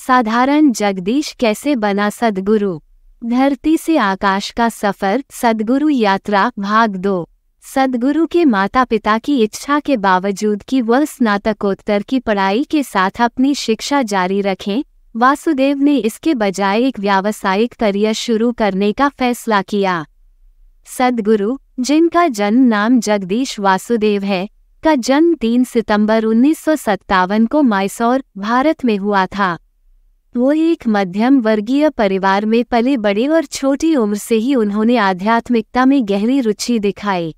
साधारण जगदीश कैसे बना सद्गुरु। धरती से आकाश का सफर, सद्गुरु यात्रा भाग 2। सद्गुरु के माता पिता की इच्छा के बावजूद कि वह स्नातकोत्तर की पढ़ाई के साथ अपनी शिक्षा जारी रखें, वासुदेव ने इसके बजाय एक व्यावसायिक करियर शुरू करने का फैसला किया। सद्गुरु, जिनका जन्म नाम जगदीश वासुदेव है, का जन्म 3 सितंबर 1957 को मैसूर, भारत में हुआ था। वो एक मध्यम वर्गीय परिवार में पले बड़े और छोटी उम्र से ही उन्होंने आध्यात्मिकता में गहरी रुचि दिखाई।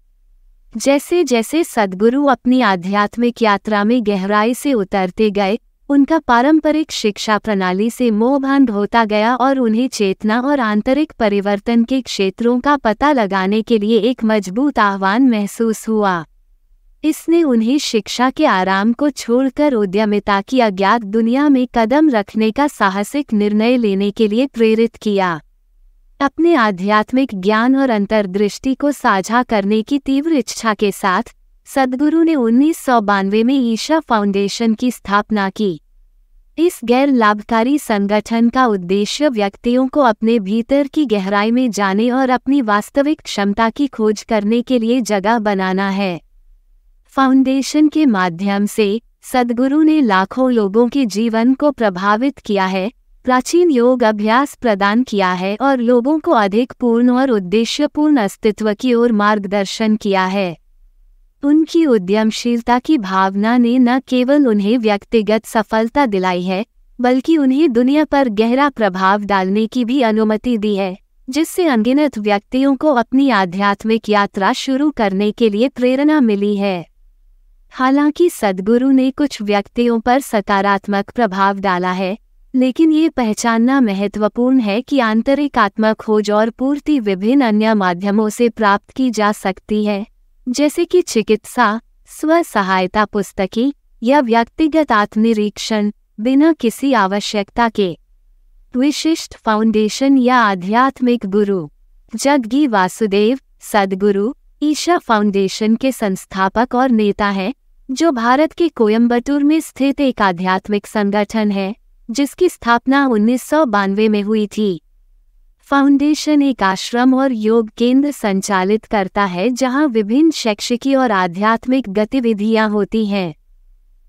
जैसे जैसे सद्गुरु अपनी आध्यात्मिक यात्रा में गहराई से उतरते गए, उनका पारंपरिक शिक्षा प्रणाली से मोहभंग होता गया और उन्हें चेतना और आंतरिक परिवर्तन के क्षेत्रों का पता लगाने के लिए एक मजबूत आह्वान महसूस हुआ। इसने उन्हें शिक्षा के आराम को छोड़कर उद्यमिता की अज्ञात दुनिया में कदम रखने का साहसिक निर्णय लेने के लिए प्रेरित किया। अपने आध्यात्मिक ज्ञान और अंतर्दृष्टि को साझा करने की तीव्र इच्छा के साथ सद्गुरु ने 1992 में ईशा फाउंडेशन की स्थापना की। इस गैर लाभकारी संगठन का उद्देश्य व्यक्तियों को अपने भीतर की गहराई में जाने और अपनी वास्तविक क्षमता की खोज करने के लिए जगह बनाना है। फाउंडेशन के माध्यम से सद्गुरु ने लाखों लोगों के जीवन को प्रभावित किया है, प्राचीन योग अभ्यास प्रदान किया है और लोगों को अधिक पूर्ण और उद्देश्यपूर्ण अस्तित्व की ओर मार्गदर्शन किया है। उनकी उद्यमशीलता की भावना ने न केवल उन्हें व्यक्तिगत सफलता दिलाई है, बल्कि उन्हें दुनिया पर गहरा प्रभाव डालने की भी अनुमति दी है, जिससे अनगिनत व्यक्तियों को अपनी आध्यात्मिक यात्रा शुरू करने के लिए प्रेरणा मिली है। हालांकि सद्गुरु ने कुछ व्यक्तियों पर सकारात्मक प्रभाव डाला है, लेकिन ये पहचानना महत्वपूर्ण है कि आंतरिक आत्मा खोज और पूर्ति विभिन्न अन्य माध्यमों से प्राप्त की जा सकती है, जैसे कि चिकित्सा, स्व-सहायता पुस्तकें या व्यक्तिगत आत्मनिरीक्षण, बिना किसी आवश्यकता के। विशिष्ट फाउंडेशन या आध्यात्मिक गुरु। जग्गी वासुदेव सद्गुरु ईशा फाउंडेशन के संस्थापक और नेता हैं, जो भारत के कोयम्बटूर में स्थित एक आध्यात्मिक संगठन है, जिसकी स्थापना 1992 में हुई थी। फाउंडेशन एक आश्रम और योग केंद्र संचालित करता है, जहां विभिन्न शैक्षिक और आध्यात्मिक गतिविधियां होती हैं।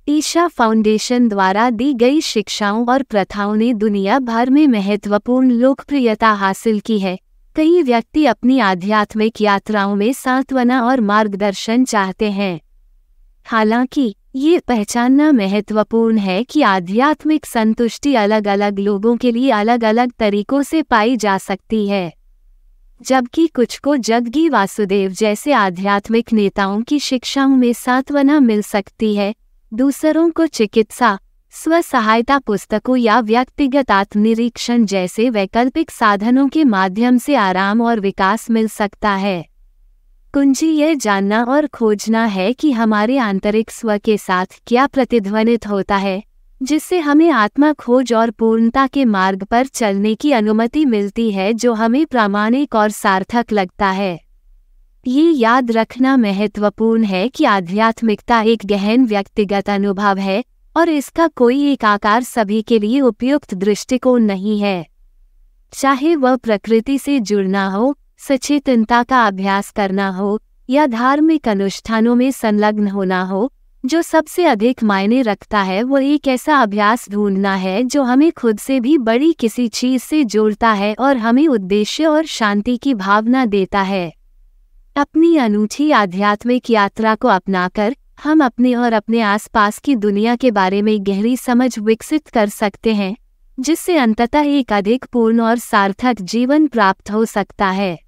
ईशा फाउंडेशन द्वारा दी गई शिक्षाओं और प्रथाओं ने दुनिया भर में महत्वपूर्ण लोकप्रियता हासिल की है। कई व्यक्ति अपनी आध्यात्मिक यात्राओं में सांत्वना और मार्गदर्शन चाहते हैं। हालांकि ये पहचानना महत्वपूर्ण है कि आध्यात्मिक संतुष्टि अलग अलग लोगों के लिए अलग अलग तरीकों से पाई जा सकती है। जबकि कुछ को जग्गी वासुदेव जैसे आध्यात्मिक नेताओं की शिक्षाओं में सांत्वना मिल सकती है, दूसरों को चिकित्सा, स्व-सहायता पुस्तकों या व्यक्तिगत आत्मनिरीक्षण जैसे वैकल्पिक साधनों के माध्यम से आराम और विकास मिल सकता है। कुंजी यह जानना और खोजना है कि हमारे आंतरिक स्व के साथ क्या प्रतिध्वनित होता है, जिससे हमें आत्मा खोज और पूर्णता के मार्ग पर चलने की अनुमति मिलती है, जो हमें प्रामाणिक और सार्थक लगता है। ये याद रखना महत्वपूर्ण है कि आध्यात्मिकता एक गहन व्यक्तिगत अनुभव है और इसका कोई एक आकार सभी के लिए उपयुक्त दृष्टिकोण नहीं है। चाहे वह प्रकृति से जुड़ना हो, सचेतनता का अभ्यास करना हो या धार्मिक अनुष्ठानों में संलग्न होना हो, जो सबसे अधिक मायने रखता है वो एक ऐसा अभ्यास ढूंढना है जो हमें खुद से भी बड़ी किसी चीज से जोड़ता है और हमें उद्देश्य और शांति की भावना देता है। अपनी अनूठी आध्यात्मिक यात्रा को अपनाकर हम अपने और अपने आसपास की दुनिया के बारे में गहरी समझ विकसित कर सकते हैं, जिससे अंततः एक अधिक पूर्ण और सार्थक जीवन प्राप्त हो सकता है।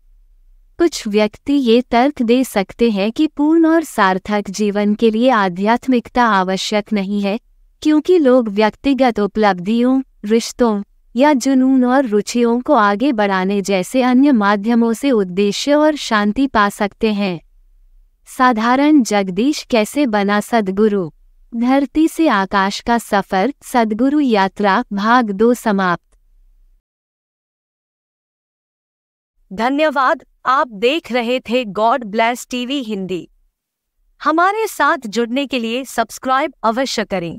कुछ व्यक्ति ये तर्क दे सकते हैं कि पूर्ण और सार्थक जीवन के लिए आध्यात्मिकता आवश्यक नहीं है, क्योंकि लोग व्यक्तिगत उपलब्धियों, रिश्तों या जुनून और रुचियों को आगे बढ़ाने जैसे अन्य माध्यमों से उद्देश्य और शांति पा सकते हैं। साधारण जगदीश कैसे बना सद्गुरु। धरती से आकाश का सफर, सद्गुरु यात्रा भाग 2 समाप्त। धन्यवाद। आप देख रहे थे गॉड ब्लेस टीवी हिंदी। हमारे साथ जुड़ने के लिए सब्सक्राइब अवश्य करें।